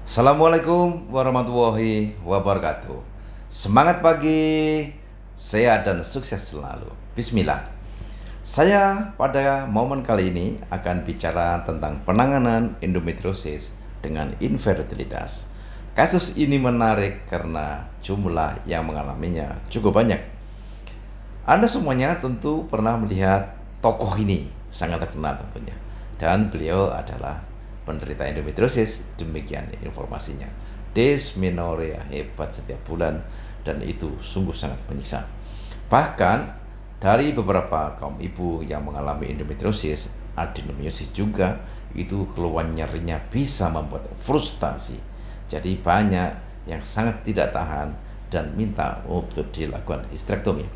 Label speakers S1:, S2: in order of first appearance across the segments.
S1: Assalamualaikum warahmatullahi wabarakatuh. Semangat pagi, sehat dan sukses selalu. Bismillah. Saya pada momen kali ini akan bicara tentang penanganan endometriosis dengan infertilitas. Kasus ini menarik karena jumlah yang mengalaminya cukup banyak. Anda semuanya tentu pernah melihat tokoh ini, sangat terkenal tentunya. Dan beliau adalah penderita endometriosis, demikian informasinya. Dysmenorrhea hebat setiap bulan dan itu sungguh sangat menyiksa. Bahkan dari beberapa kaum ibu yang mengalami endometriosis, adenomyosis juga, itu keluhan nyerinya bisa membuat frustasi. Jadi banyak yang sangat tidak tahan dan minta untuk dilakukan histerektomi.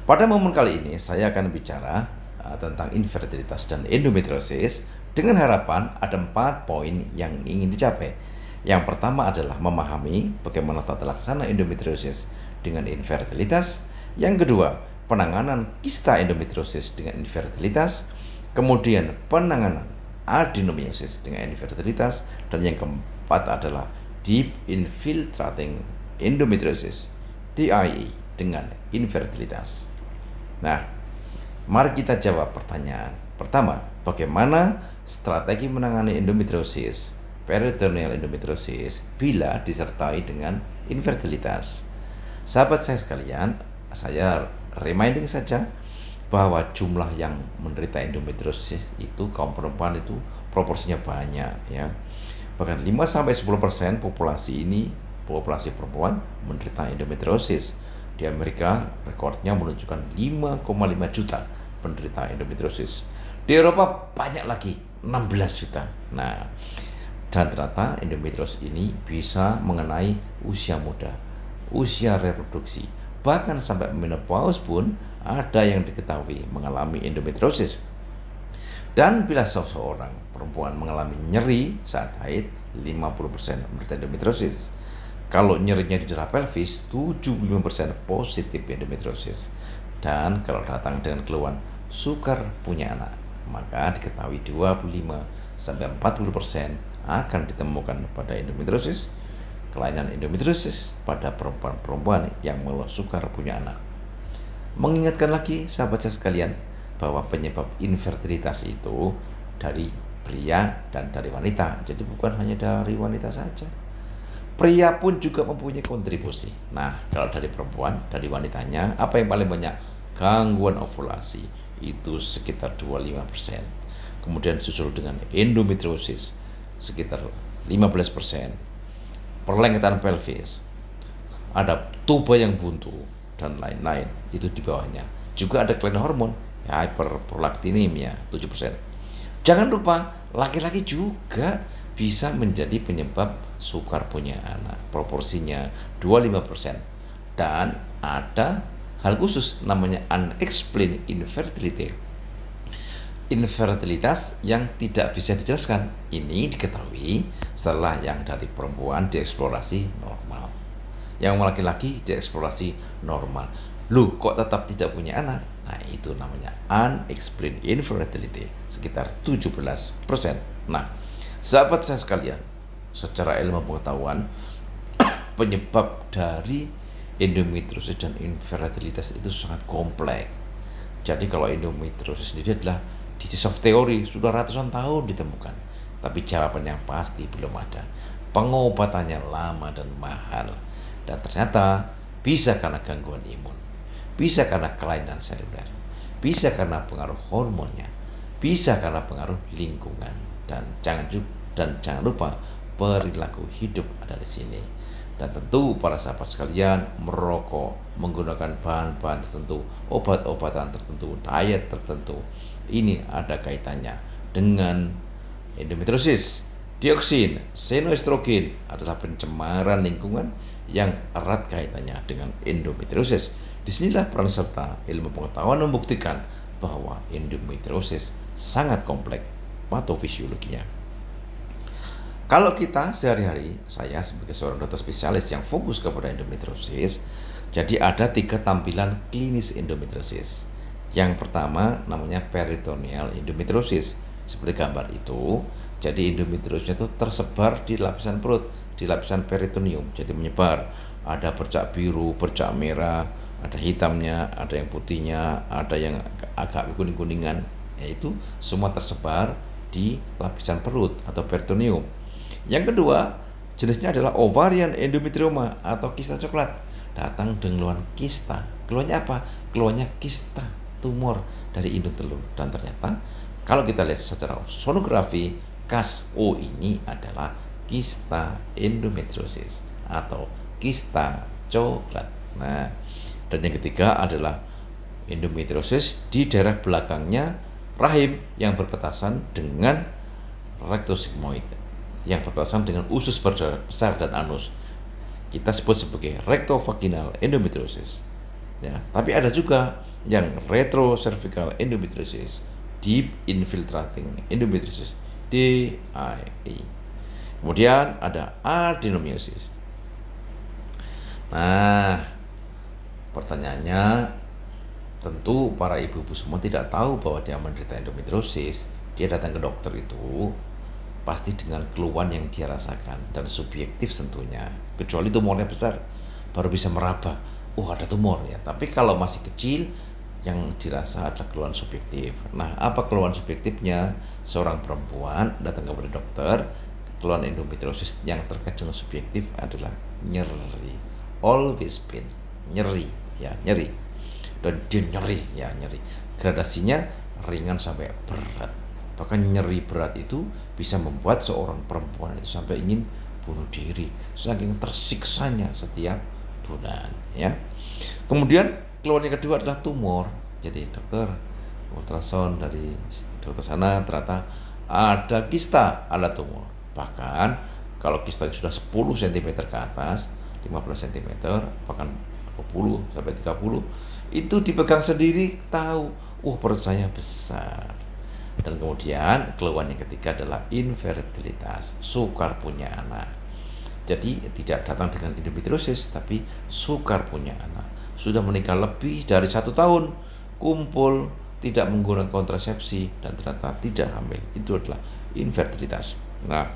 S1: Pada momen kali ini saya akan bicara tentang infertilitas dan endometriosis dengan harapan ada 4 poin yang ingin dicapai. Yang pertama adalah memahami bagaimana tata laksana endometriosis dengan infertilitas. Yang kedua, penanganan kista endometriosis dengan infertilitas. Kemudian penanganan adenomyosis dengan infertilitas. Dan yang keempat adalah deep infiltrating endometriosis DIE dengan infertilitas. Nah, mari kita jawab pertanyaan. Pertama, bagaimana strategi menangani endometriosis, peritoneal endometriosis bila disertai dengan infertilitas? Sahabat saya sekalian, saya reminding saja bahwa jumlah yang menderita endometriosis itu kaum perempuan itu proporsinya banyak ya. Bahkan 5-10% populasi ini, populasi perempuan menderita endometriosis. Di Amerika rekornya menunjukkan 5,5 juta penderita endometriosis. Di Eropa banyak lagi, 16 juta. Nah, dan ternyata endometriosis ini bisa mengenai usia muda, usia reproduksi, bahkan sampai menopause pun ada yang diketahui mengalami endometriosis. Dan bila seseorang perempuan mengalami nyeri saat haid, 50% menderita endometriosis. Kalau nyerinya di daerah pelvis, 75% positif endometriosis. Dan kalau datang dengan keluhan sukar punya anak, maka diketahui 25-40% akan ditemukan pada endometriosis, kelainan endometriosis pada perempuan-perempuan yang mengeluh sukar punya anak. Mengingatkan lagi sahabat saya sekalian bahwa penyebab infertilitas itu dari pria dan dari wanita. Jadi bukan hanya dari wanita saja. Pria pun juga mempunyai kontribusi. Nah, kalau dari perempuan, dari wanitanya, apa yang paling banyak? Gangguan ovulasi, itu sekitar 25%. Kemudian disusul dengan endometriosis, sekitar 15%. Perlengketan pelvis, ada tuba yang buntu, dan lain-lain, itu di bawahnya. Juga ada kelainan hormon, hyperprolaktinemia, 7%. Jangan lupa, laki-laki juga bisa menjadi penyebab sukar punya anak, proporsinya 25%. Dan ada hal khusus namanya unexplained infertility, infertilitas yang tidak bisa dijelaskan. Ini diketahui setelah yang dari perempuan dieksplorasi normal, yang laki-laki dieksplorasi normal. Loh, kok tetap tidak punya anak? Nah, itu namanya unexplained infertility, sekitar 17%. Nah, sahabat saya sekalian, secara ilmu pengetahuan, penyebab dari endometriosis dan infertilitas itu sangat kompleks. Jadi kalau endometriosis sendiri adalah disease of theory, sudah ratusan tahun ditemukan, tapi jawaban yang pasti belum ada. Pengobatannya lama dan mahal, dan ternyata bisa karena gangguan imun, bisa karena kelainan seluler, bisa karena pengaruh hormonnya, bisa karena pengaruh lingkungan, dan jangan lupa perilaku hidup ada di sini. Dan tentu para sahabat sekalian, merokok, menggunakan bahan-bahan tertentu, obat-obatan tertentu, diet tertentu, ini ada kaitannya dengan endometriosis. Dioksin, senoestrogen adalah pencemaran lingkungan yang erat kaitannya dengan endometriosis. Disinilah peran serta ilmu pengetahuan membuktikan bahwa endometriosis sangat kompleks patofisiologinya. Kalau kita sehari-hari, saya sebagai seorang dokter spesialis yang fokus kepada endometriosis, jadi ada 3 tampilan klinis endometriosis. Yang pertama namanya peritoneal endometriosis. Seperti gambar itu, Jadi endometriosisnya itu tersebar di lapisan perut, di lapisan peritoneum. Jadi menyebar. Ada bercak biru, bercak merah, ada hitamnya, ada yang putihnya, ada yang agak kuning-kuningan. Yaitu semua tersebar di lapisan perut atau peritoneum. Yang kedua, jenisnya adalah ovarian endometrioma atau kista coklat. Datang dengan kista. Keluarnya apa? Keluarnya kista, tumor dari indung telur. Dan ternyata kalau kita lihat secara sonografi, KAS-O ini adalah kista endometriosis atau kista coklat. Nah, dan yang ketiga adalah endometriosis di daerah belakangnya rahim yang berbatasan dengan rektosigmoid, yang berbatasan dengan usus besar dan anus. Kita sebut sebagai rectovaginal endometriosis. Ya, tapi ada juga yang retrocervical endometriosis, deep infiltrating endometriosis, DIE. Kemudian ada adenomyosis. Nah, pertanyaannya, tentu para ibu-ibu semua tidak tahu bahwa dia menderita endometriosis. Dia datang ke dokter itu pasti dengan keluhan yang dia rasakan dan subjektif tentunya. Kecuali tumornya besar, baru bisa meraba, oh ada tumor ya. Tapi kalau masih kecil, yang dirasa adalah keluhan subjektif. Nah, apa keluhan subjektifnya? Seorang perempuan datang kepada dokter, keluhan endometriosis yang terkait dengan subjektif adalah nyeri, always pain, nyeri ya, nyeri. Dan dia nyeri ya, nyeri. Gradasinya ringan sampai berat. Bahkan nyeri berat itu bisa membuat seorang perempuan itu sampai ingin bunuh diri, saking tersiksanya setiap bulan ya. Kemudian keluhan yang kedua adalah tumor. Jadi dokter ultrasound dari dokter sana ternyata ada kista, ada tumor. Bahkan kalau kista sudah 10 cm ke atas, 15 cm, bahkan 20 sampai 30, itu dipegang sendiri tahu, perut saya besar. Dan kemudian keluhan yang ketiga adalah infertilitas, sukar punya anak. Jadi tidak datang dengan endometriosis, tapi sukar punya anak. Sudah menikah lebih dari 1 tahun, kumpul, tidak menggunakan kontrasepsi, dan ternyata tidak hamil. Itu adalah infertilitas. Nah,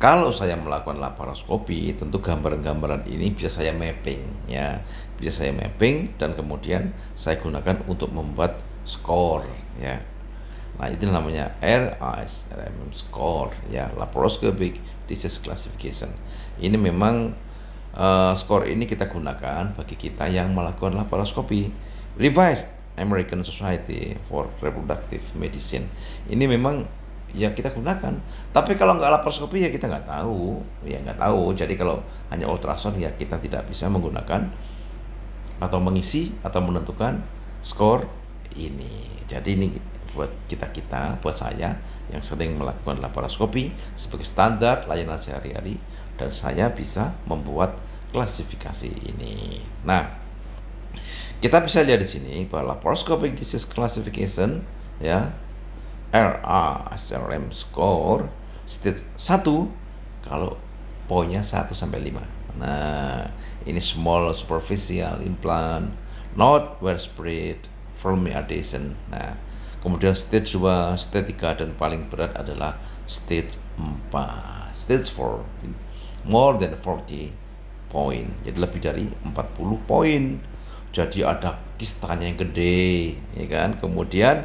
S1: kalau saya melakukan laparoskopi, tentu gambaran-gambaran ini bisa saya mapping ya, bisa saya mapping dan kemudian saya gunakan untuk membuat skor ya. Nah, itu namanya RASRM score ya, laparoscopic disease classification. Ini memang skor ini kita gunakan bagi kita yang melakukan laparoskopi. Revised American Society for Reproductive Medicine. Ini memang ya kita gunakan. Tapi kalau nggak laparoskopi ya kita nggak tahu, ya nggak tahu. Jadi kalau hanya ultrasound ya kita tidak bisa menggunakan atau mengisi atau menentukan skor ini. Jadi ini buat kita, buat saya yang sering melakukan laparoskopi sebagai standar layanan sehari-hari, dan saya bisa membuat klasifikasi ini. Nah, kita bisa lihat di sini bahwa laparoscopic disease classification ya, RASRM score stage 1 kalau poinnya 1 sampai 5. Nah, ini small superficial implant, not well spread, firmly adhesion. Nah, kemudian stage 2, stage 3, dan paling berat adalah stage 4. Stage 4 more than 40 poin. Jadi lebih dari 40 poin. Jadi ada kistanya yang gede, ya kan? Kemudian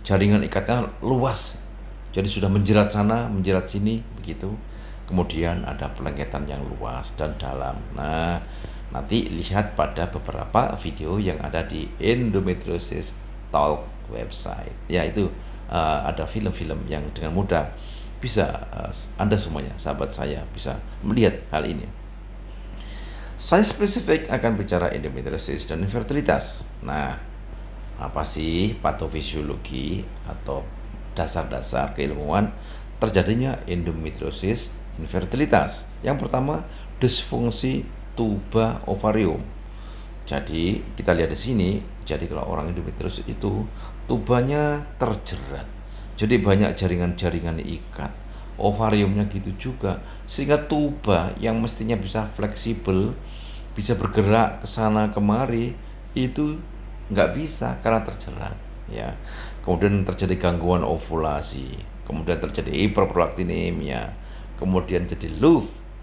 S1: jaringan ikatnya luas. Jadi sudah menjerat sana, menjerat sini, begitu. Kemudian ada pelengketan yang luas dan dalam. Nah, nanti lihat pada beberapa video yang ada di Endometriosis Talk website. Ya, itu ada film-film yang dengan mudah bisa Anda semuanya, sahabat saya, bisa melihat hal ini. Saya spesifik akan bicara endometriosis dan infertilitas. Nah, apa sih patofisiologi atau dasar-dasar keilmuan terjadinya endometriosis infertilitas? Yang pertama, disfungsi tuba ovarium. Jadi kita lihat di sini, jadi kalau orang endometriosis itu tubanya terjerat. Jadi banyak jaringan-jaringan ikat. Ovariumnya gitu juga, sehingga tuba yang mestinya bisa fleksibel, bisa bergerak ke sana kemari, itu nggak bisa karena terjerat ya. Kemudian terjadi gangguan ovulasi, kemudian terjadi hiperprolaktinemia, kemudian jadi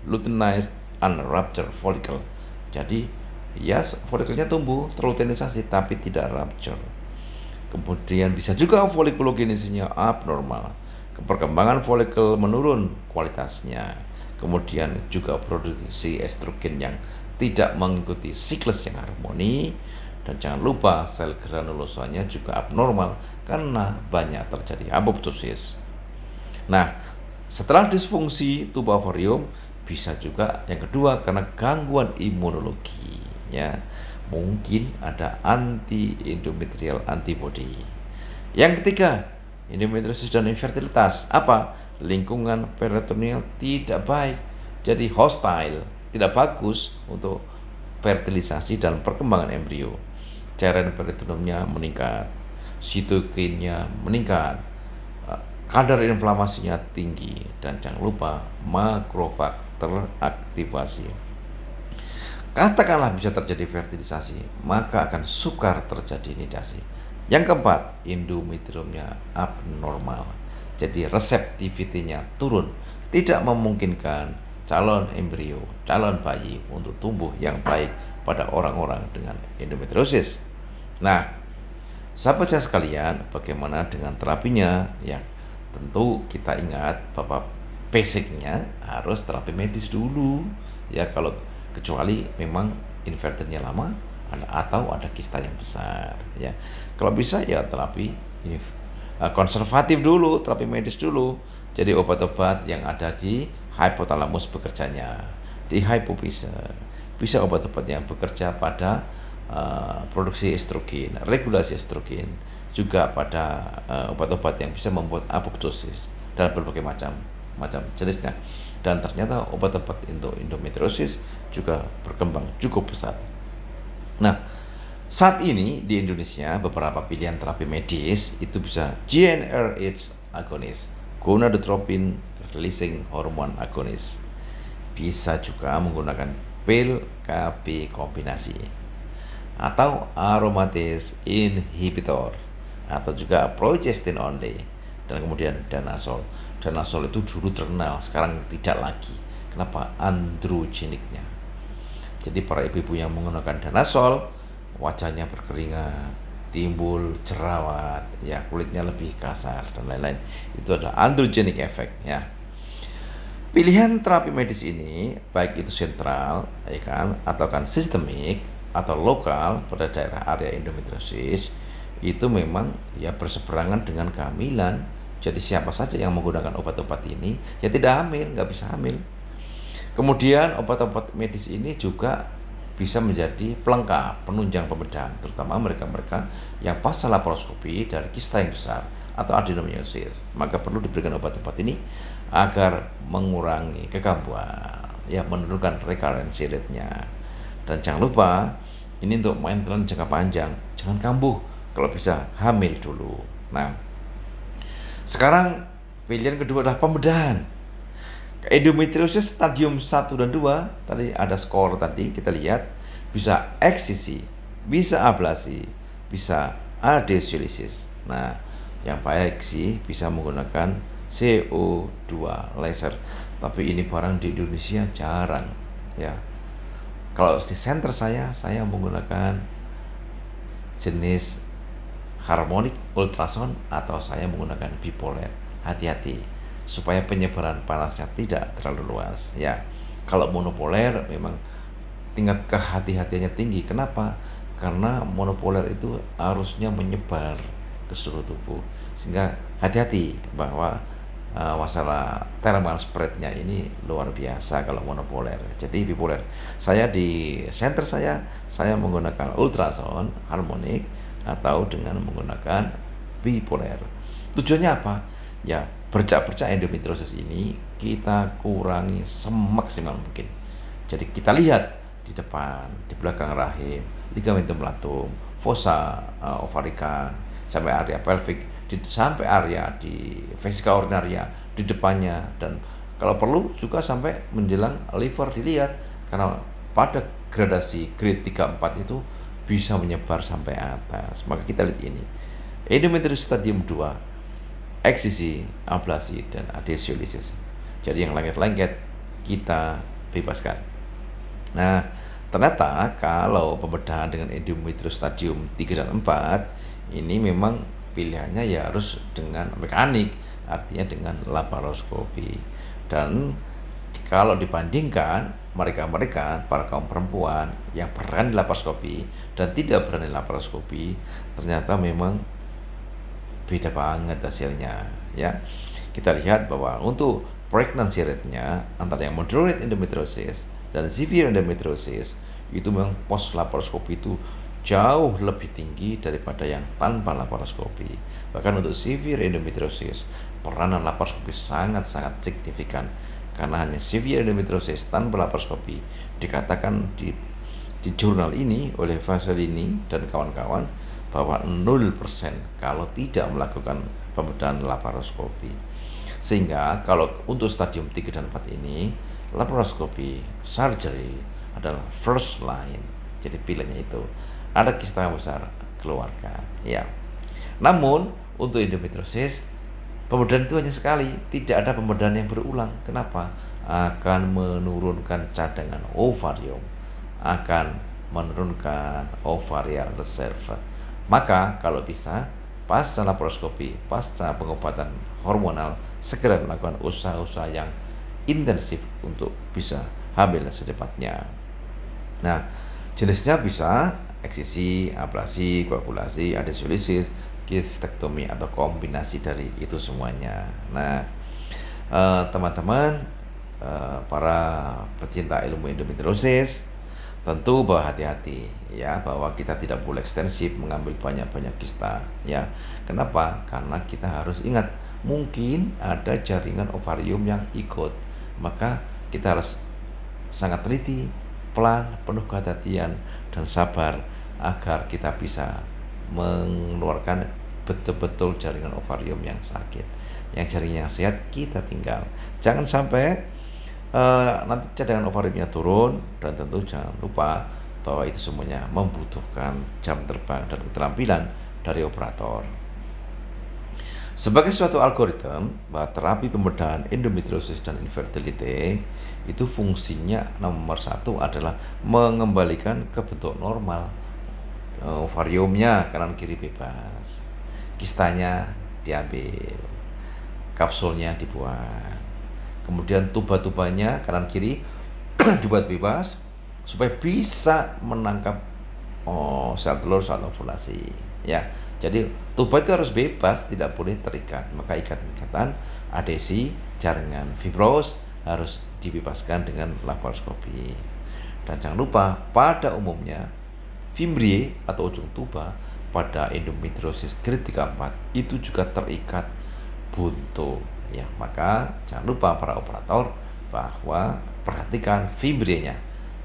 S1: luteinized unruptured follicle. Jadi ya folikelnya tumbuh terluteinisasi tapi tidak rupture. Kemudian bisa juga folikulogenesisnya abnormal, perkembangan folikel menurun kualitasnya, kemudian juga produksi estrogen yang tidak mengikuti siklus yang harmoni, dan jangan lupa sel granulosanya juga abnormal karena banyak terjadi apoptosis. Nah, setelah disfungsi tubuh ovarium, bisa juga yang kedua karena gangguan imunologi, ya. Mungkin ada anti-endometrial antibody. Yang ketiga, endometriosis dan infertilitas. Apa? Lingkungan peritoneal tidak baik, jadi hostile, tidak bagus untuk fertilisasi dan perkembangan embrio. Cairan peritoneumnya meningkat, sitokinnya meningkat, kadar inflamasinya tinggi, dan jangan lupa makrofag teraktivasi. Katakanlah bisa terjadi fertilisasi, maka akan sukar terjadi nidasi. Yang keempat, endometriumnya abnormal, jadi reseptivitinya turun, tidak memungkinkan calon embrio, calon bayi untuk tumbuh yang baik pada orang-orang dengan endometriosis. Nah, sahabat saya sekalian, bagaimana dengan terapinya? Ya, tentu kita ingat bahwa basicnya harus terapi medis dulu. Ya, kalau kecuali memang inverternya lama atau ada kista yang besar, ya. Kalau bisa ya terapi ini konservatif dulu, terapi medis dulu. Jadi obat-obat yang ada di hipotalamus bekerjanya, di hipofise. Bisa obat-obat yang bekerja pada produksi estrogen, regulasi estrogen, juga pada obat-obat yang bisa membuat apoptosis dan berbagai macam jenisnya. Dan ternyata obat-obat untuk endometriosis juga berkembang cukup pesat. Nah, saat ini di Indonesia beberapa pilihan terapi medis itu bisa GnRH agonis, gonadotropin releasing hormone agonis. Bisa juga menggunakan pil KB kombinasi atau aromatase inhibitor, atau juga progestin only, dan kemudian danazol. Danazol itu dulu terkenal, sekarang tidak lagi. Kenapa? Androgeniknya. Jadi para ibu-ibu yang menggunakan danazol, wajahnya berkeringat, timbul jerawat, ya, kulitnya lebih kasar dan lain-lain. Itu adalah androgenik effect, ya. Pilihan terapi medis ini baik itu sentral, ya kan, atau kan sistemik atau lokal pada daerah area endometriosis, itu memang ya berseberangan dengan kehamilan. Jadi siapa saja yang menggunakan obat-obat ini ya tidak hamil, nggak bisa hamil. Kemudian obat-obat medis ini juga bisa menjadi pelengkap, penunjang pembedahan, terutama mereka-mereka yang pasca laparoskopi dari kista yang besar atau adenomyosis. Maka perlu diberikan obat-obat ini agar mengurangi kekambuhan, ya, menurunkan recurrence rate-nya. Dan jangan lupa, ini untuk maintenance jangka panjang, jangan kambuh, kalau bisa hamil dulu. Nah, sekarang pilihan kedua adalah pembedahan. Endometriosis stadium 1 dan 2, tadi ada skor tadi kita lihat, bisa eksisi, bisa ablasi, bisa adhesiolisis. Nah, yang baik sih bisa menggunakan CO2 laser, tapi ini barang di Indonesia jarang, ya. Kalau di center saya menggunakan jenis harmonic ultrasound atau saya menggunakan bipolar. Hati-hati supaya penyebaran panasnya tidak terlalu luas, ya. Kalau monopoler memang tingkat kehati-hatiannya tinggi. Kenapa? Karena monopoler itu arusnya menyebar ke seluruh tubuh, sehingga hati-hati bahwa masalah thermal spreadnya ini luar biasa kalau monopoler. Jadi bipolar. Saya di center saya menggunakan ultrasound harmonic atau dengan menggunakan bipolar. Tujuannya apa? Ya, bercak-bercak endometriosis ini kita kurangi semaksimal mungkin. Jadi kita lihat di depan, di belakang rahim, ligamentum latum, fossa ovarica, sampai area pelvic, sampai area di vesika urinaria di depannya, dan kalau perlu juga sampai menjelang liver dilihat, karena pada gradasi grade 3-4 itu bisa menyebar sampai atas. Maka kita lihat ini endometriosis stadium 2 eksisi, ablasi, dan adhesiolisis. Jadi yang lengket-lengket kita bebaskan. Nah, ternyata kalau pembedahan dengan endometrius stadium 3 dan 4 ini memang pilihannya ya harus dengan mekanik, artinya dengan laparoskopi. Dan kalau dibandingkan mereka-mereka para kaum perempuan yang berani laparoskopi dan tidak berani laparoskopi, ternyata memang beda banget hasilnya, ya. Kita lihat bahwa untuk pregnancy rate-nya antara yang moderate endometriosis dan severe endometriosis itu memang post laparoskopi itu jauh lebih tinggi daripada yang tanpa laparoskopi. Bahkan untuk severe endometriosis peranan laparoskopi sangat-sangat signifikan, karena hanya severe endometriosis tanpa laparoskopi dikatakan di jurnal ini oleh Vaselini dan kawan-kawan bahwa 0% kalau tidak melakukan pembedahan laparoskopi. Sehingga kalau untuk stadium 3 dan 4 ini laparoskopi surgery adalah first line. Jadi pilihannya itu ada kista besar keluarkan, ya. Namun untuk endometriosis pembedahan itu hanya sekali, tidak ada pembedahan yang berulang. Kenapa? Akan menurunkan cadangan ovarium, akan menurunkan ovarian reserve. Maka kalau bisa pasca laparoskopi, pasca pengobatan hormonal, segera melakukan usaha-usaha yang intensif untuk bisa hamil secepatnya. Nah, jenisnya bisa eksisi, ablasi, koagulasi, adhesiolisis, kistektomi, atau kombinasi dari itu semuanya. Nah, teman-teman, para pecinta ilmu endometriosis, tentu bahwa hati-hati ya, bahwa kita tidak boleh ekstensif mengambil banyak-banyak kista, ya. Kenapa? Karena kita harus ingat mungkin ada jaringan ovarium yang ikut, maka kita harus sangat teliti, pelan, penuh kehati-hatian dan sabar agar kita bisa mengeluarkan betul-betul jaringan ovarium yang sakit. Yang jaringan yang sehat kita tinggal. Jangan sampai nanti cadangan ovariumnya turun, dan tentu jangan lupa bahwa itu semuanya membutuhkan jam terbang dan keterampilan dari operator. Sebagai suatu algoritma bahwa terapi pembedahan endometriosis dan infertility itu fungsinya nomor 1 adalah mengembalikan ke bentuk normal. Ovariumnya kanan kiri bebas, kistanya diambil, kapsulnya dibuang, kemudian tuba-tubanya kanan kiri dibuat bebas supaya bisa menangkap sel telur saat ovulasi, ya. Jadi tuba itu harus bebas, tidak boleh terikat, maka ikatan adhesi jaringan fibros harus dibebaskan dengan laparoskopi. Dan jangan lupa pada umumnya fimbriae atau ujung tuba pada endometriosis grade 3-4 itu juga terikat buntu, ya. Maka jangan lupa para operator bahwa perhatikan fimbrianya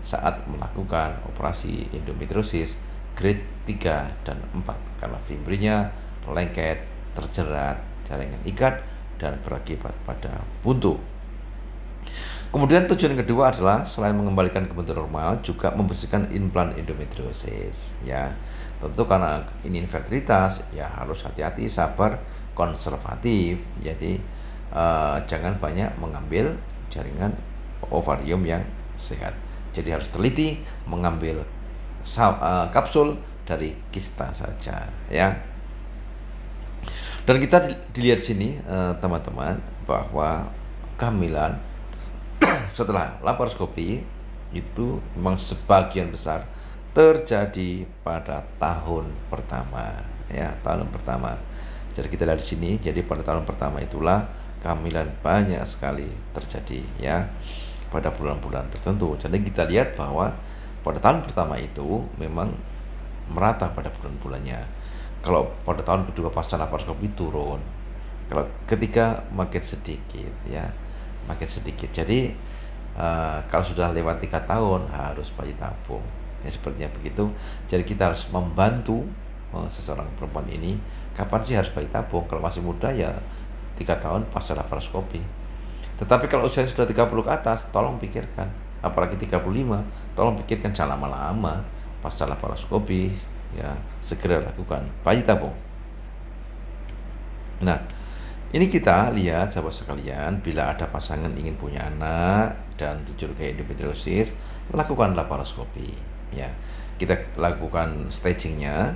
S1: saat melakukan operasi endometriosis grade 3 dan 4, karena fimbrinya lengket, terjerat jaringan ikat dan berakibat pada buntu. Kemudian tujuan kedua adalah selain mengembalikan ke bentuk normal juga membersihkan implan endometriosis, ya. Tentu karena ini infertilitas, ya harus hati-hati, sabar, konservatif. Jadi jangan banyak mengambil jaringan ovarium yang sehat. Jadi harus teliti mengambil kapsul dari kista saja, ya. Dan kita dilihat sini teman-teman bahwa kehamilan setelah laparoskopi itu memang sebagian besar terjadi pada tahun pertama, ya, tahun pertama. Jadi kita lihat di sini, jadi pada tahun pertama itulah kehamilan banyak sekali terjadi, ya, pada bulan-bulan tertentu. Jadi kita lihat bahwa pada tahun pertama itu memang merata pada bulan-bulannya. Kalau pada tahun kedua pasca laparoskopi turun, kalau ketiga makin sedikit, ya, makin sedikit. Jadi kalau sudah lewat 3 tahun harus bayi tabung, ya, sepertinya begitu. Jadi kita harus membantu seseorang perempuan ini kapan sih harus bayi tabung. Kalau masih muda ya 3 tahun pasca laparoskopi. Tetapi kalau usianya sudah 30 ke atas, tolong pikirkan, apalagi 35, tolong pikirkan, jangan lama-lama pasca laparoskopi, ya, segera lakukan bayi tabung. Nah, Ini kita lihat sahabat sekalian, bila ada pasangan ingin punya anak dan dicurigai endometriosis, lakukan laparoskopi. Ya, kita lakukan stagingnya.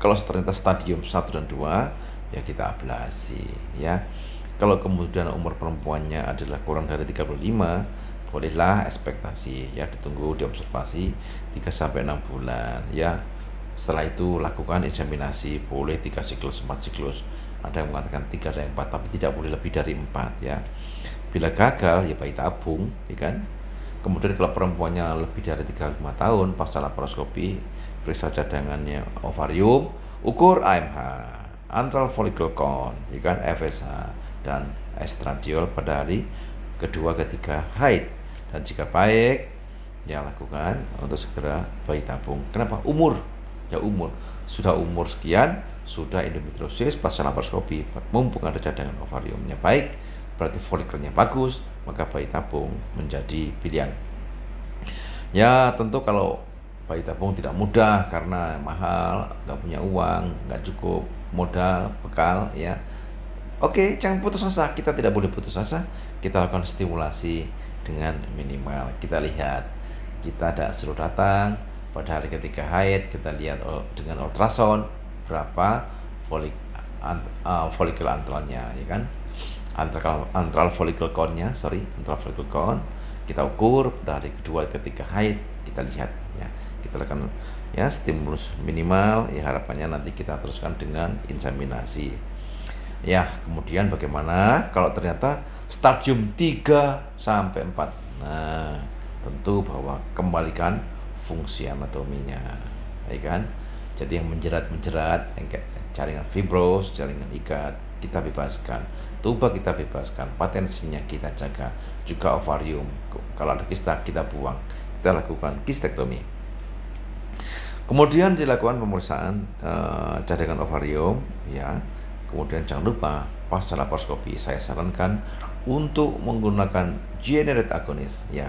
S1: Kalau ternyata stadium 1 dan 2, ya kita ablasi. Ya, kalau kemudian umur perempuannya adalah kurang dari 35, bolehlah ekspektasi, ya ditunggu diobservasi 3 sampai 6 bulan. Ya, setelah itu lakukan inseminasi, boleh 3 siklus, 4 siklus. Ada yang mengatakan 3 dan 4, tapi tidak boleh lebih dari 4 ya. Bila gagal ya bayi tabung, ya kan. Kemudian kalau perempuannya lebih dari 35 tahun pasca laparoskopi, periksa cadangannya ovarium, ukur AMH, antral follicle count, ya kan, FSH dan estradiol pada hari kedua ketiga haid. Dan jika baik, ya lakukan untuk segera bayi tabung. Kenapa? Umur. Ya umur. Sudah umur sekian, sudah endometriosis pasca laparoskopi, mumpung ada cadangan ovariumnya baik, berarti folikelnya bagus, maka bayi tabung menjadi pilihan. Ya tentu kalau bayi tabung tidak mudah karena mahal, nggak punya uang, nggak cukup modal, bekal ya. Oke, jangan putus asa, kita tidak boleh putus asa, kita lakukan stimulasi dengan minimal. Kita lihat, kita ada suruh datang pada hari ketiga haid, kita lihat dengan ultrasound berapa folikel antralnya, ya kan, antral follicle count-nya, antral follicle count kita ukur dari kedua ketiga haid, kita lihat ya, kita lakukan ya stimulus minimal, ya harapannya nanti kita teruskan dengan inseminasi. Ya, kemudian bagaimana kalau ternyata stadium 3 sampai 4? Nah, tentu bahwa kembalikan fungsi anatominya, ya kan? Jadi yang menjerat, yang jaringan fibros, jaringan ikat, kita bebaskan. Tuba kita bebaskan, potensinya kita jaga. Juga ovarium, kalau ada kista kita buang. Kita lakukan kistektomi. Kemudian dilakukan pemeriksaan cadangan ovarium, ya. Kemudian jangan lupa pasca laparoskopi saya sarankan untuk menggunakan generate agonis, ya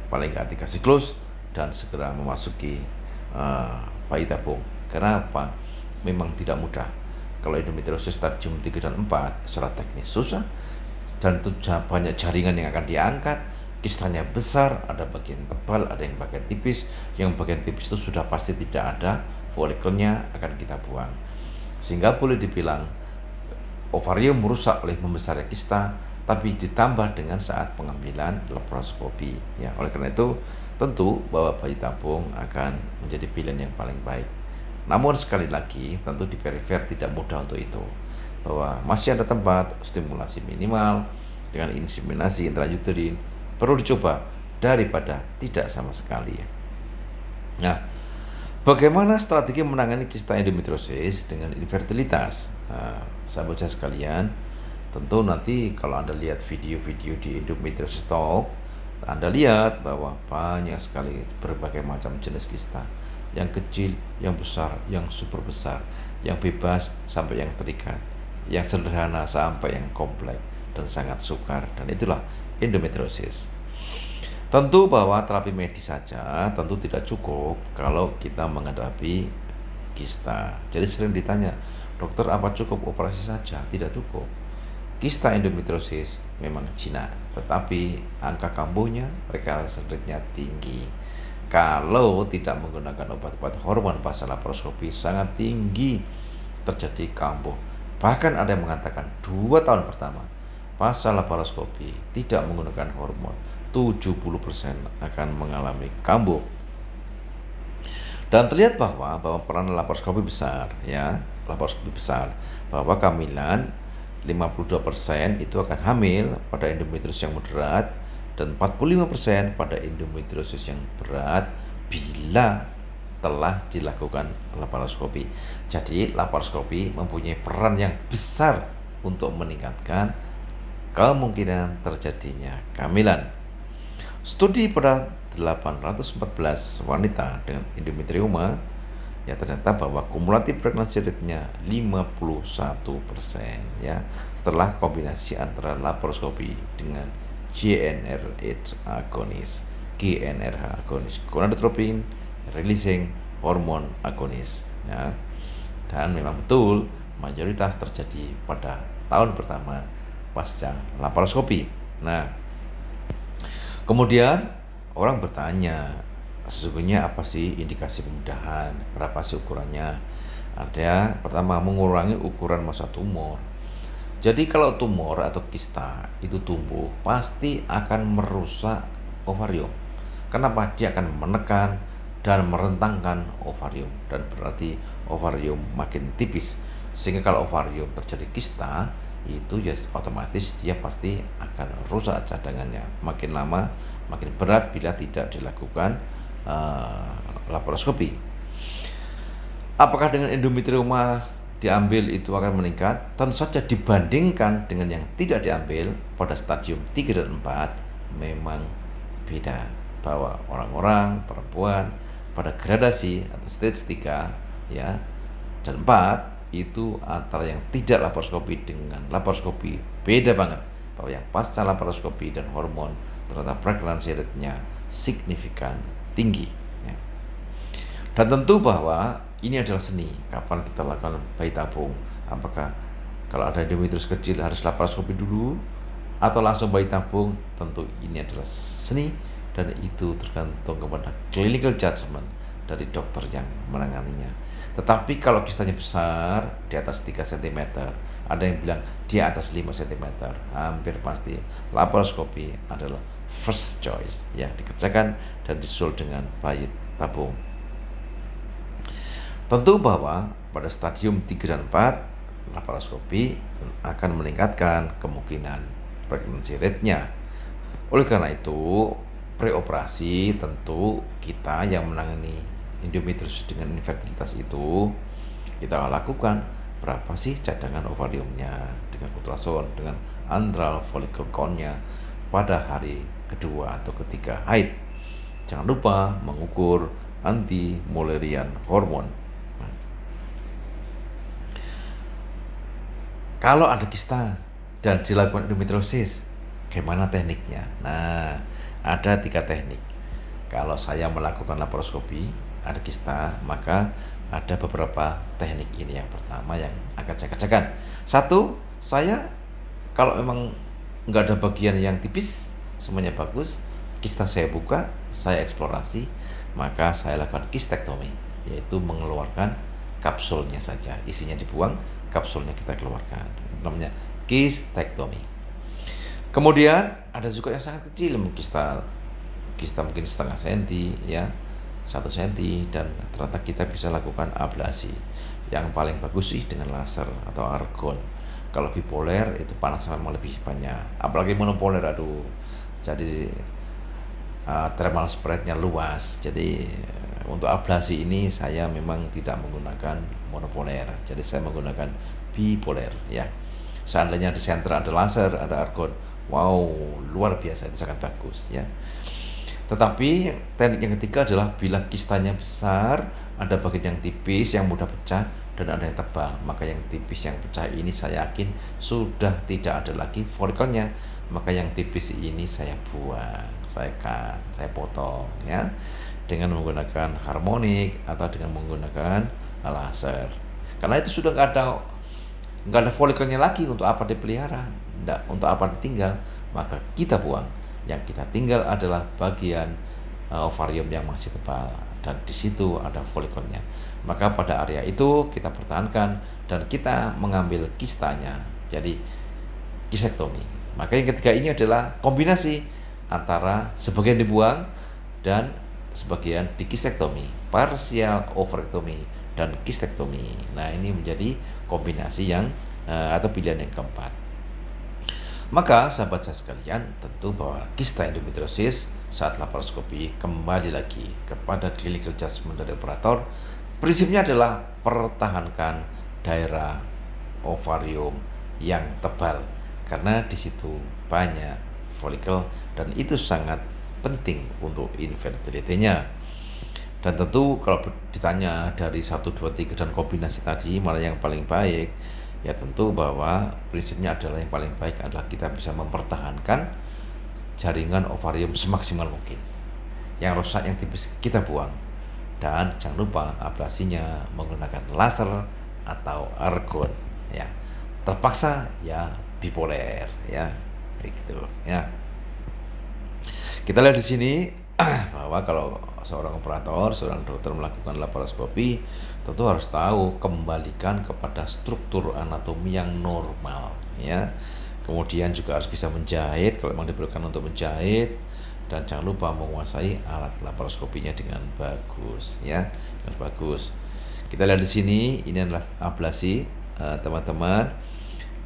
S1: paling nggak 3 siklus dan segera memasuki bayi tabung. Karena apa? Memang tidak mudah. Kalau endometriosis stadium 3 dan 4 secara teknis susah, dan itu banyak jaringan yang akan diangkat, kistanya besar, ada bagian tebal, ada yang bagian tipis. Yang bagian tipis itu sudah pasti tidak ada folikelnya, akan kita buang. Sehingga boleh dibilang ovarium merusak oleh membesarnya kista, tapi ditambah dengan saat pengambilan laparoskopi. Ya, oleh karena itu tentu bahwa bayi tabung akan menjadi pilihan yang paling baik. Namun sekali lagi tentu di perifer tidak mudah untuk itu. Bahwa masih ada tempat stimulasi minimal dengan inseminasi intrauterin perlu dicoba daripada tidak sama sekali. Nah, bagaimana strategi menangani kista endometriosis dengan infertilitas? Nah, sahabat saya sekalian, tentu nanti kalau Anda lihat video-video di Endometriosis Talk, Anda lihat bahwa banyak sekali berbagai macam jenis kista. Yang kecil, yang besar, yang super besar, yang bebas sampai yang terikat, yang sederhana sampai yang kompleks dan sangat sukar. Dan itulah endometriosis. Tentu bahwa terapi medis saja tentu tidak cukup kalau kita menghadapi kista. Jadi sering ditanya, dokter apa cukup operasi saja? Tidak cukup. Kista endometriosis memang jinak, tetapi angka kambuhnya, recurrence rate-nya tinggi. Kalau tidak menggunakan obat-obat hormon pasca laparoskopi sangat tinggi terjadi kambuh. Bahkan ada yang mengatakan 2 tahun pertama pasca laparoskopi tidak menggunakan hormon, 70% akan mengalami kambuh. Dan terlihat bahwa peran laparoskopi besar, ya, laparoskopi besar, bahwa kehamilan 52% itu akan hamil pada endometriosis yang moderat dan 45% pada endometriosis yang berat bila telah dilakukan laparoskopi. Jadi laparoskopi mempunyai peran yang besar untuk meningkatkan kemungkinan terjadinya kehamilan. Studi pada 814 wanita dengan endometrioma, ya ternyata bahwa kumulatif pregnancy rate-nya 51% ya setelah kombinasi antara laparoskopi dengan GnRH agonis, gonadotropin releasing hormone agonis ya. Dan memang betul mayoritas terjadi pada tahun pertama pasca laparoskopi. Nah, kemudian orang bertanya, sesungguhnya apa sih indikasi pemudahan? Berapa sih ukurannya? Ada pertama, mengurangi ukuran massa tumor. Jadi kalau tumor atau kista itu tumbuh, pasti akan merusak ovarium. Kenapa? Dia akan menekan dan merentangkan ovarium, dan berarti ovarium makin tipis. Sehingga kalau ovarium terjadi kista, itu ya otomatis dia pasti akan rusak cadangannya. Makin lama makin berat bila tidak dilakukan laparoskopi. Apakah dengan endometrioma diambil itu akan meningkat? Tentu saja dibandingkan dengan yang tidak diambil pada stadium 3 dan 4 memang beda. Bahwa orang-orang, perempuan pada gradasi atau stage 3 ya dan 4 itu antara yang tidak laparoskopi dengan laparoskopi beda banget. Bahwa yang pasca laparoskopi dan hormon ternyata pregnancy rate-nya signifikan tinggi ya. Dan tentu bahwa ini adalah seni. Kapan kita lakukan bayi tabung? Apakah kalau ada endometrius kecil harus laparoskopi dulu atau langsung bayi tabung? Tentu ini adalah seni dan itu tergantung kepada clinical judgment dari dokter yang menanganinya. Tetapi kalau kistanya besar di atas 3 cm, ada yang bilang di atas 5 cm, hampir pasti laparoskopi adalah first choice ya, dikerjakan dan disusul dengan bayi tabung. Tentu bahwa pada stadium 3 dan 4 laparoskopi akan meningkatkan kemungkinan pregnancy rate-nya. Oleh karena itu, preoperasi tentu kita yang menangani endometriosis dengan infertilitas itu kita lakukan berapa sih cadangan ovariumnya dengan ultrasound, dengan antral follicle count-nya pada hari kedua atau ketiga haid. Jangan lupa mengukur anti Mullerian hormone. Kalau ada kista dan dilakukan endometriosis, bagaimana tekniknya? Nah, ada 3 teknik. Kalau saya melakukan laparoskopi, ada kista, maka ada beberapa teknik ini. Yang pertama yang akan saya kerjakan. 1, saya kalau memang nggak ada bagian yang tipis, semuanya bagus, kista saya buka, saya eksplorasi, maka saya lakukan kistektomi, yaitu mengeluarkan kapsulnya saja, isinya dibuang, kapsulnya kita keluarkan, namanya kistektomi. Kemudian ada juga yang sangat kecil, kista mungkin setengah senti ya, 1 senti, dan ternyata kita bisa lakukan ablasi. Yang paling bagus sih dengan laser atau argon. Kalau bipolar itu panasnya memang lebih banyak, apalagi monopolar, aduh, jadi thermal spread-nya luas. Jadi untuk ablasi ini saya memang tidak menggunakan monopoler, jadi saya menggunakan bipolar ya. Seandainya di center ada laser, ada argon, wow, luar biasa, itu sangat bagus ya. Tetapi teknik yang ketiga adalah bila kistanya besar, ada bagian yang tipis yang mudah pecah dan ada yang tebal, maka yang tipis yang pecah ini saya yakin sudah tidak ada lagi folikelnya, maka yang tipis ini saya buang, saya cut, saya potong ya, dengan menggunakan harmonik atau dengan menggunakan laser. Karena itu sudah nggak ada folikelnya lagi, untuk apa dipelihara, untuk apa ditinggal, maka kita buang. Yang kita tinggal adalah bagian ovarium yang masih tebal dan di situ ada folikelnya. Maka pada area itu kita pertahankan dan kita mengambil kistanya, jadi kistektomi. Maka yang ketiga ini adalah kombinasi antara sebagian dibuang dan sebagian dikistektomi, parsial ovarektomi dan kistektomi. Nah, ini menjadi kombinasi yang atau pilihan yang keempat. Maka sahabat saya sekalian, tentu bahwa kista endometriosis saat laparoskopi kembali lagi kepada clinical judgment dari operator. Prinsipnya adalah pertahankan daerah ovarium yang tebal karena di situ banyak folikel dan itu sangat penting untuk infertility-nya. Dan tentu kalau ditanya dari 1, 2, 3 dan kombinasi tadi mana yang paling baik, ya tentu bahwa prinsipnya adalah yang paling baik adalah kita bisa mempertahankan jaringan ovarium semaksimal mungkin. Yang rusak, yang tipis kita buang. Dan jangan lupa ablasinya menggunakan laser atau argon. ya. Terpaksa ya bipoler, ya. Begitu, ya. Kita lihat di sini bahwa kalau seorang operator, seorang dokter melakukan laparoskopi, tentu harus tahu kembalikan kepada struktur anatomi yang normal, ya. Kemudian juga harus bisa menjahit kalau memang diperlukan untuk menjahit, dan jangan lupa menguasai alat laparoskopinya dengan bagus, ya, dengan bagus. Kita lihat di sini, ini adalah ablasi, teman-teman.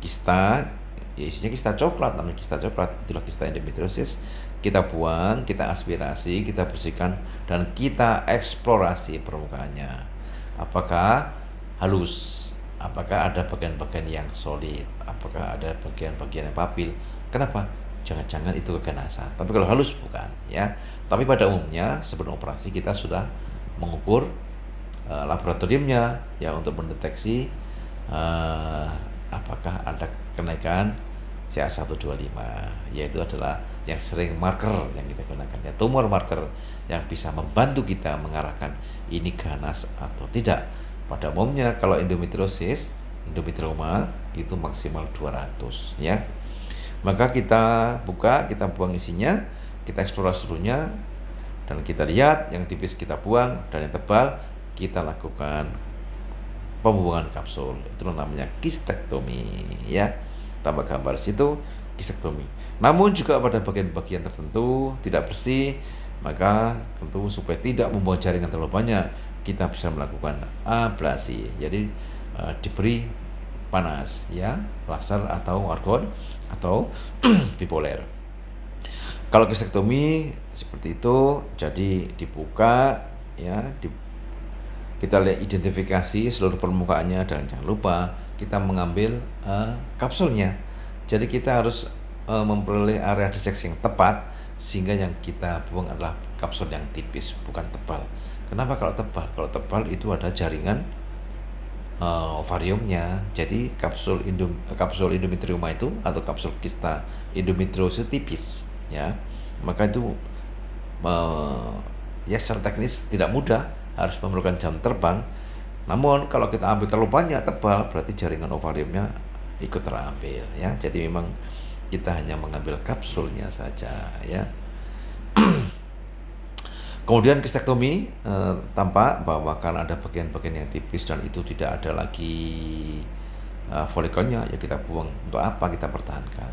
S1: Kista, ya isinya kista coklat, namanya kista coklat, itulah kista endometriosis. Kita buang, kita aspirasi, kita bersihkan, dan kita eksplorasi permukaannya. Apakah halus? Apakah ada bagian-bagian yang solid? Apakah ada bagian-bagian yang papil? Kenapa? Jangan-jangan itu keganasan. Tapi kalau halus bukan, ya. Tapi pada umumnya sebelum operasi kita sudah mengukur laboratoriumnya, ya, untuk mendeteksi apakah ada kenaikan CA125, yaitu adalah yang sering marker yang kita gunakan, ya, tumor marker yang bisa membantu kita mengarahkan ini ganas atau tidak. Pada umumnya kalau endometrioma itu maksimal 200, ya. Maka kita buka, kita buang isinya, kita eksplorasi seluruhnya, dan kita lihat yang tipis kita buang, dan yang tebal kita lakukan pembuangan kapsul. Itu namanya kistektomi, ya. Tambah gambar situ, kistektomi. Namun juga pada bagian-bagian tertentu tidak bersih, maka tentu supaya tidak membuang jaringan terlalu banyak, kita bisa melakukan ablasi. Jadi diberi panas, ya, laser atau argon atau bipoler. Kalau kistektomi seperti itu, jadi dibuka, ya, kita lihat identifikasi seluruh permukaannya, dan jangan lupa kita mengambil kapsulnya. Jadi kita harus memperoleh area diseksi yang tepat, sehingga yang kita buang adalah kapsul yang tipis, bukan tebal. Kenapa kalau tebal? Kalau tebal itu ada jaringan ovariumnya. Jadi kapsul endometrioma itu atau kapsul kista endometriosis tipis, ya. Maka itu ya secara teknis tidak mudah, harus memerlukan jam terbang. Namun kalau kita ambil terlalu banyak tebal, berarti jaringan ovariumnya ikut terambil, ya. Jadi memang kita hanya mengambil kapsulnya saja, ya. Kemudian kistektomi, tampak bahwa karena ada bagian-bagian yang tipis dan itu tidak ada lagi folikelnya, ya kita buang. Untuk apa kita pertahankan?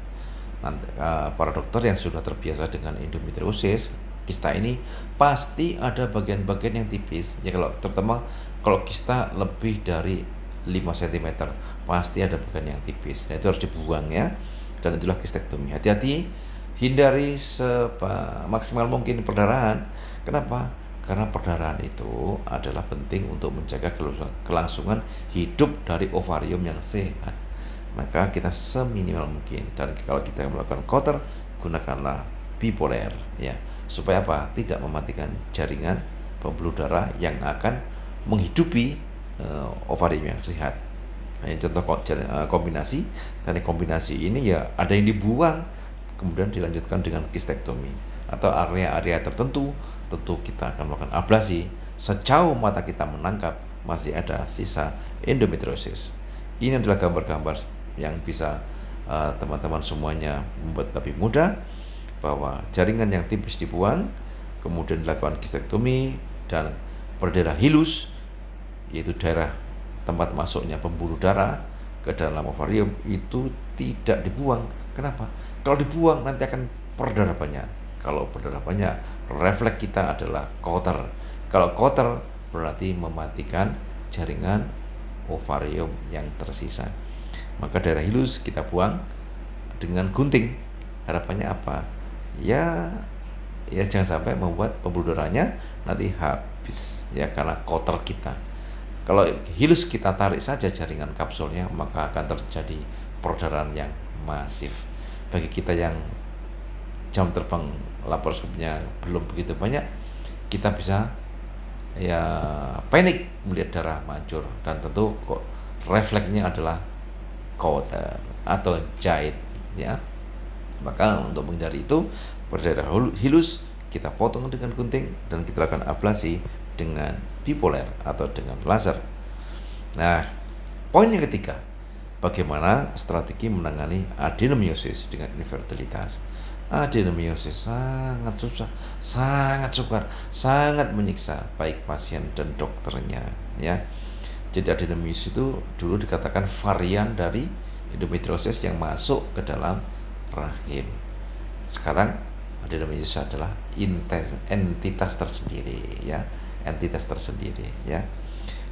S1: Nanti para dokter yang sudah terbiasa dengan endometriosis kista ini pasti ada bagian-bagian yang tipis, ya. Kalau terutama kalau kista lebih dari 5 cm pasti ada bagian yang tipis. Nah, itu harus dibuang, ya. Dan itulah kistektomi. Hati-hati, hindari maksimal mungkin perdarahan. Kenapa? Karena perdarahan itu adalah penting untuk menjaga kelangsungan hidup dari ovarium yang sehat. Maka kita seminimal mungkin, dan kalau kita melakukan counter, gunakanlah bipoler, ya. Supaya apa? Tidak mematikan jaringan pembuluh darah yang akan menghidupi ovarium yang sehat. Nah, ini contoh kombinasi. Teknik kombinasi ini ya ada yang dibuang, kemudian dilanjutkan dengan kistektomi. Atau area-area tertentu, tentu kita akan melakukan ablasi sejauh mata kita menangkap masih ada sisa endometriosis. Ini adalah gambar-gambar yang bisa teman-teman semuanya membuat lebih mudah, bahwa jaringan yang tipis dibuang, kemudian dilakukan kistektomi, dan pada daerah hilus, yaitu daerah tempat masuknya pembuluh darah ke dalam ovarium, itu tidak dibuang. Kenapa? Kalau dibuang nanti akan berdarah banyak. Kalau berdarah banyak, refleks kita adalah kotor. Kalau kotor berarti mematikan jaringan ovarium yang tersisa. Maka daerah hilus kita buang dengan gunting. Harapannya apa? Ya jangan sampai membuat pembuluh darahnya nanti habis, ya, karena kotor kita. Kalau hilus kita tarik saja jaringan kapsulnya, maka akan terjadi perdarahan yang masif. Bagi kita yang jam terbang laparoskopinya belum begitu banyak, kita bisa ya panik melihat darah mancur, dan tentu kok refleksnya adalah counter atau jahit, ya. Maka untuk menghindari itu, pada daerah hilus kita potong dengan gunting, dan kita lakukan ablasi dengan bipoler atau dengan laser. Nah, poin yang ketiga, Bagaimana strategi menangani adenomiosis dengan infertilitas? Adenomiosis sangat susah, sangat sukar, sangat menyiksa baik pasien dan dokternya, ya. Jadi adenomiosis itu dulu dikatakan varian dari endometriosis yang masuk ke dalam rahim. Sekarang adenomiosis adalah entitas tersendiri, ya, entitas tersendiri, ya.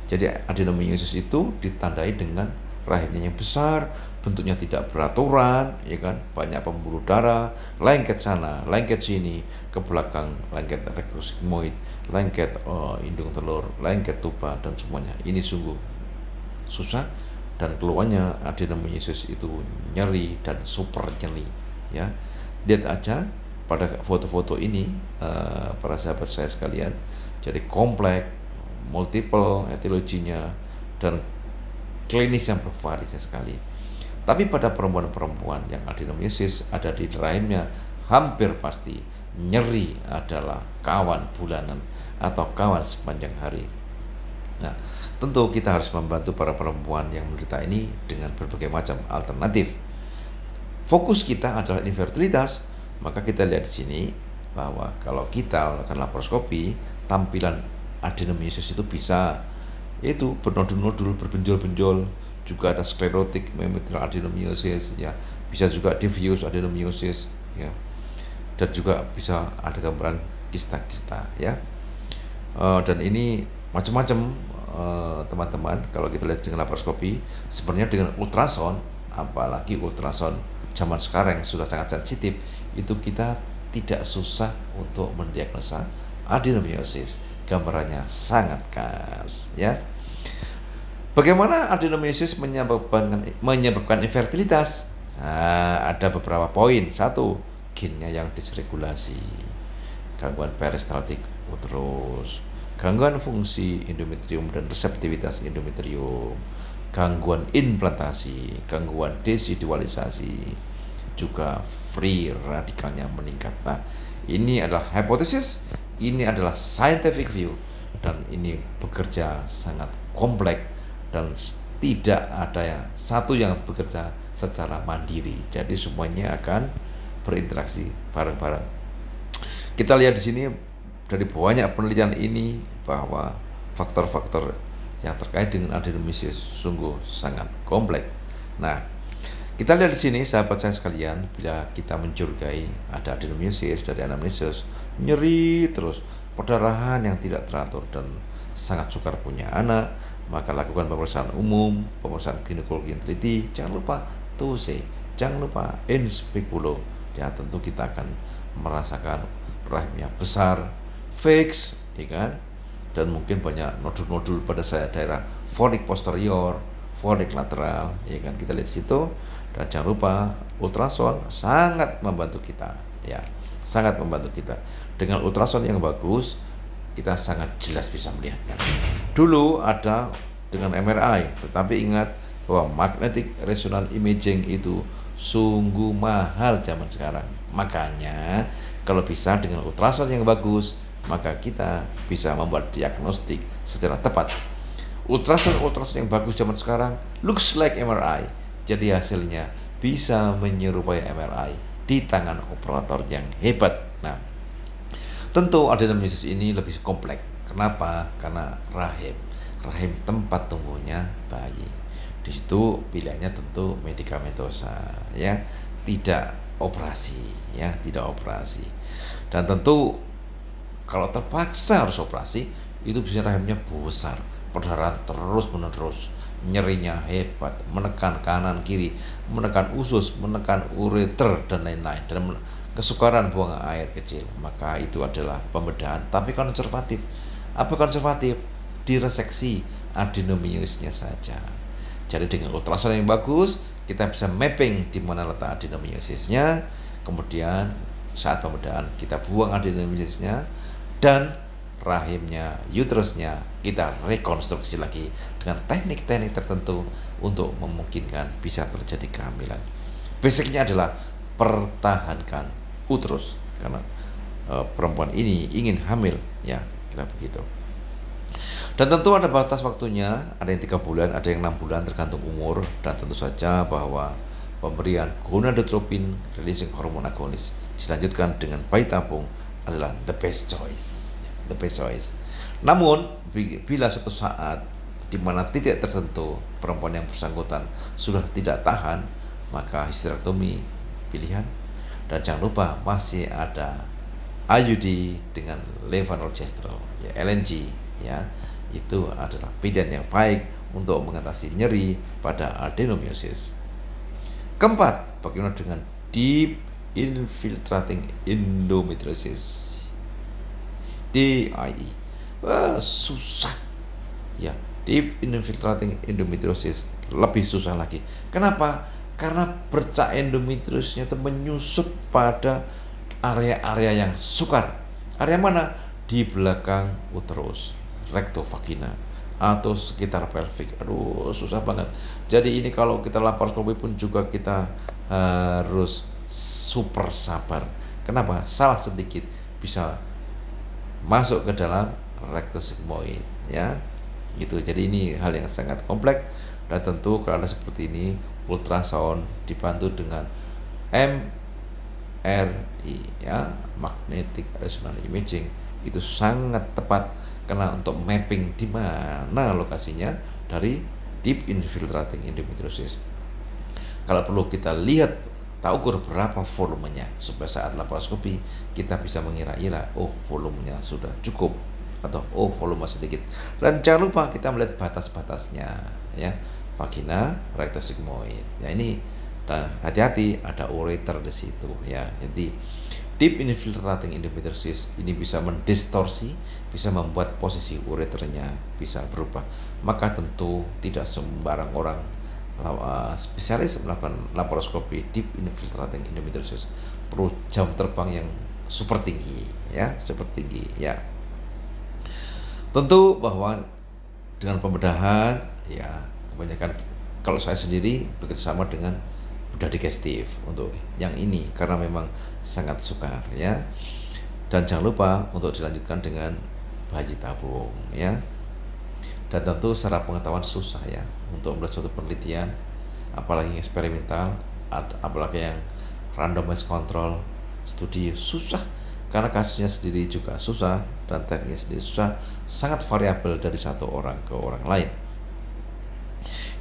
S1: Jadi adenomiosis itu ditandai dengan rahimnya yang besar, bentuknya tidak beraturan, ya kan, banyak pembuluh darah, lengket sana, lengket sini, ke belakang lengket rectus sigmoid, lengket indung telur, lengket tuba dan semuanya. Ini sungguh susah dan keluarnya adenomiosis itu nyeri dan super nyeri, ya. Lihat aja pada foto-foto ini, para sahabat saya sekalian, jadi kompleks, multiple etiologinya dan klinis yang bervariasi sekali. Tapi pada perempuan-perempuan yang adenomiosis ada di rahimnya, hampir pasti nyeri adalah kawan bulanan atau kawan sepanjang hari. Nah, tentu kita harus membantu para perempuan yang menderita ini dengan berbagai macam alternatif. Fokus kita adalah infertilitas, maka kita lihat di sini bahwa kalau kita melakukan laparoskopi, tampilan adenomiosis itu bisa itu bernodul-nodul, berbenjol-benjol, juga ada sklerotik meiometral adenomiosis, ya, bisa juga diffuse adenomiosis, ya, dan juga bisa ada gambaran kista-kista, ya. Dan ini macam-macam, teman-teman. Kalau kita lihat dengan laparoskopi, sebenarnya dengan ultrasound, apalagi ultrasound zaman sekarang yang sudah sangat sensitif, itu kita tidak susah untuk mendiagnosa adenomiosis. Gambarannya sangat khas, ya. Bagaimana adenomiosis menyebabkan infertilitas? Nah, ada beberapa poin. Satu, gennya yang disregulasi, gangguan peristaltik uterus, gangguan fungsi endometrium dan reseptivitas endometrium, gangguan implantasi, gangguan desidualisasi, juga free radikalnya meningkat. Nah, ini adalah hipotesis, ini adalah scientific view, dan ini bekerja sangat kompleks dan tidak ada yang satu yang bekerja secara mandiri. Jadi semuanya akan berinteraksi bareng-bareng. Kita lihat di sini dari banyak penelitian ini bahwa faktor-faktor yang terkait dengan adenomiosis sungguh sangat kompleks. Nah, kita lihat di sini sahabat saya sekalian, bila kita mencurigai ada adenomiosis dari anamnesis, nyeri terus, perdarahan yang tidak teratur dan sangat sukar punya anak, maka lakukan pemeriksaan umum, pemeriksaan ginekologi yang teliti. Jangan lupa TUSE, jangan lupa inspekulo. Ya, tentu kita akan merasakan rahimnya besar, fix, ya kan? Dan mungkin banyak nodul-nodul pada daerah fornix posterior, fornix lateral, ya kan? Kita lihat situ. Dan jangan lupa ultrasound sangat membantu kita, ya, sangat membantu kita. Dengan ultrasound yang bagus, kita sangat jelas bisa melihatnya. Dulu ada dengan MRI, tetapi ingat bahwa magnetic resonance imaging itu sungguh mahal zaman sekarang. Makanya kalau bisa dengan ultrasound yang bagus, maka kita bisa membuat diagnostik secara tepat. Ultrasound yang bagus zaman sekarang looks like MRI. Jadi hasilnya bisa menyerupai MRI di tangan operator yang hebat. Nah, tentu adenomiosis ini lebih kompleks. Kenapa? Karena rahim tempat tumbuhnya bayi. Di situ pilihannya tentu medikamentosa, ya, tidak operasi, ya, tidak operasi. Dan tentu kalau terpaksa harus operasi, itu bisa rahimnya besar, perdarahan terus-menerus, nyerinya hebat, menekan kanan kiri, menekan usus, menekan ureter dan lain-lain, dan kesukaran buang air kecil. Maka itu adalah pembedahan, tapi konservatif. Apa konservatif? Direseksi adenomiosisnya saja. Jadi dengan ultrasound yang bagus, kita bisa mapping di mana letak adenomiosisnya. Kemudian saat pembedahan kita buang adenomiosisnya, dan rahimnya, uterusnya kita rekonstruksi lagi dengan teknik-teknik tertentu untuk memungkinkan bisa terjadi kehamilan. Basicnya adalah pertahankan uterus karena perempuan ini ingin hamil, ya, kira begitu. Dan tentu ada batas waktunya, ada yang 3 bulan, ada yang 6 bulan, tergantung umur. Dan tentu saja bahwa pemberian gonadotropin releasing hormone agonis dilanjutkan dengan bayi tabung adalah the best choice, the best choice. Namun bila suatu saat di mana titik tertentu perempuan yang bersangkutan sudah tidak tahan, maka histerektomi pilihan. Dan jangan lupa masih ada IUD dengan levonorgestrel, ya LNG, ya itu adalah pilihan yang baik untuk mengatasi nyeri pada adenomyosis. Keempat, bagaimana dengan deep infiltrating endometriosis, DIE? Susah, ya. Deep infiltrating endometriosis lebih susah lagi. Kenapa? Karena bercak endometriosnya itu menyusup pada area-area yang sukar. Area mana? Di belakang uterus, rektovagina, atau sekitar pelvic. Aduh, susah banget. Jadi ini kalau kita laparoskopi pun juga kita harus super sabar. Kenapa? Salah sedikit bisa masuk ke dalam rektosigmoid, ya. Gitu. Jadi ini hal yang sangat kompleks, dan tentu kalau ada seperti ini, ultrasound dibantu dengan MRI, ya, magnetic resonance imaging, itu sangat tepat karena untuk mapping di mana lokasinya dari deep infiltrating endometriosis. Kalau perlu kita lihat, kita ukur berapa volumenya supaya saat laparoskopi kita bisa mengira-ira, oh volumenya sudah cukup atau oh volume sedikit. Dan jangan lupa kita melihat batas-batasnya, ya, vagina, rektosigmoid. Ya ini, dan hati-hati ada ureter di situ, ya. Jadi deep infiltrating endometriosis ini bisa mendistorsi, bisa membuat posisi ureternya bisa berubah. Maka tentu tidak sembarang orang spesialis melakukan laparoskopi deep infiltrating endometriosis. Perlu jam terbang yang super tinggi, ya, super tinggi, ya. Tentu bahwa dengan pembedahan, ya, kebanyakan kalau saya sendiri bekerjasama dengan bedah digestif untuk yang ini karena memang sangat sukar, ya. Dan jangan lupa untuk dilanjutkan dengan bayi tabung, ya. Dan tentu secara pengetahuan susah, ya, untuk melihat suatu penelitian, apalagi eksperimental, apalagi yang randomized control studi, susah karena kasusnya sendiri juga susah dan tekniknya sendiri susah, sangat variabel dari satu orang ke orang lain.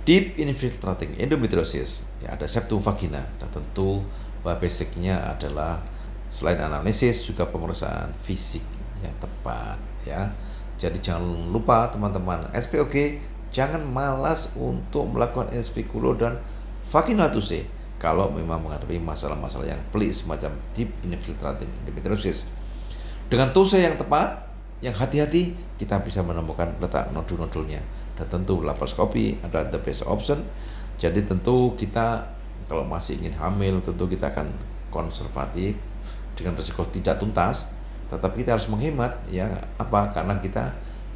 S1: Deep infiltrating endometriosis, ya, ada septum vagina, dan tentu basicnya adalah selain anamnesis juga pemeriksaan fisik yang tepat, ya. Jadi jangan lupa teman-teman, SPOG jangan malas untuk melakukan spekulo dan vaginal TUC kalau memang menghadapi masalah-masalah yang pelik semacam deep infiltrating endometriosis. Dengan TUC yang tepat, yang hati-hati, kita bisa menemukan letak nodul-nodulnya. Dan tentu laparoskopi adalah the best option. Jadi tentu kita kalau masih ingin hamil, tentu kita akan konservatif dengan risiko tidak tuntas, tetapi kita harus menghemat, ya, apa? Karena kita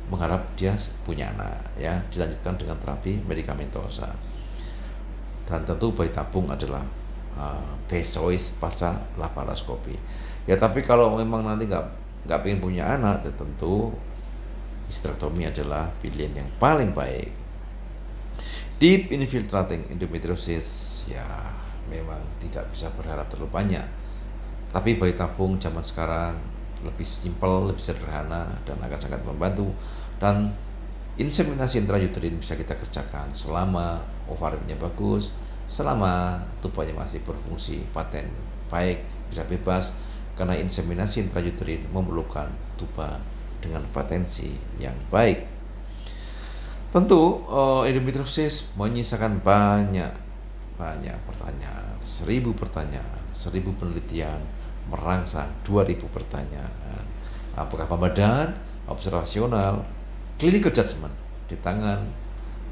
S1: mengharap dia punya anak, ya, dilanjutkan dengan terapi medikamentosa. Dan tentu bayi tabung adalah best choice pasca laparoskopi. Ya, tapi kalau memang nanti nggak pengen punya anak, tentu histerektomi adalah pilihan yang paling baik. Deep infiltrating endometriosis, ya, memang tidak bisa berharap terlalu banyak. Tapi bayi tabung zaman sekarang lebih simpel, lebih sederhana, dan akan sangat membantu. Dan inseminasi intrauterin bisa kita kerjakan selama ovariumnya bagus, selama tubanya masih berfungsi paten baik, bisa bebas, karena inseminasi intrauterin memerlukan tuba dengan potensi yang baik. Tentu endometriosis menyisakan banyak pertanyaan, 1000 pertanyaan, 1000 penelitian, merangsang 2000 pertanyaan. Apakah pembedahan observasional, clinical judgment di tangan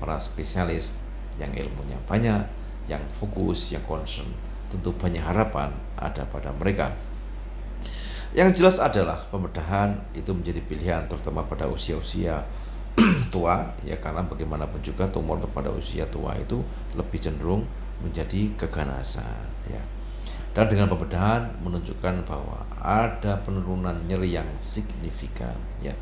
S1: para spesialis yang ilmunya banyak, yang fokus, yang concern. Tentu banyak harapan ada pada mereka. Yang jelas adalah pembedahan itu menjadi pilihan terutama pada usia-usia tua, ya, karena bagaimanapun juga tumor pada usia tua itu lebih cenderung menjadi keganasan, ya. Dan dengan pembedahan menunjukkan bahwa ada penurunan nyeri yang signifikan, ya.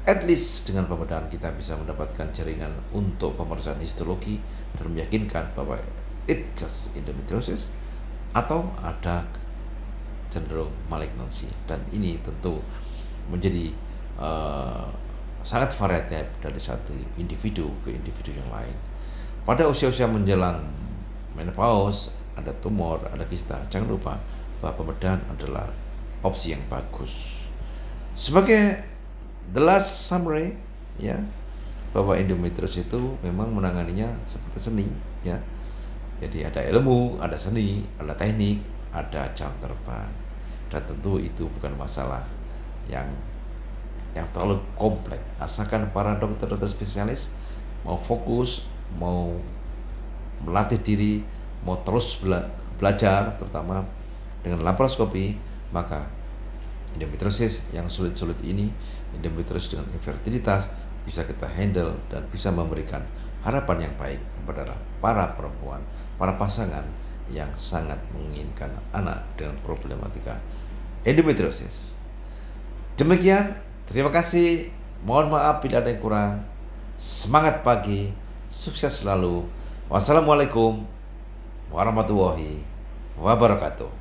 S1: At least dengan pembedahan kita bisa mendapatkan jaringan untuk pemeriksaan histologi dan meyakinkan bahwa it just endometriosis atau ada cenderung malignansi, dan ini tentu menjadi sangat variatif dari satu individu ke individu yang lain. Pada usia-usia menjelang menopause, ada tumor, ada kista, jangan lupa bahwa pembedahan adalah opsi yang bagus. Sebagai the last summary, ya, bahwa endometriosis itu memang menanganinya seperti seni, ya. Jadi ada ilmu, ada seni, ada teknik, ada jam terbang, dan tentu itu bukan masalah yang terlalu kompleks. Asalkan para dokter-dokter spesialis mau fokus, mau melatih diri, mau terus belajar, terutama dengan laparoskopi, maka endometriosis yang sulit-sulit ini, endometriosis dengan infertilitas, bisa kita handle dan bisa memberikan harapan yang baik kepada para perempuan, para pasangan yang sangat menginginkan anak dengan problematika endometriosis. Demikian, terima kasih. Mohon maaf bila ada yang kurang. Semangat pagi, sukses selalu. Wassalamualaikum warahmatullahi wabarakatuh.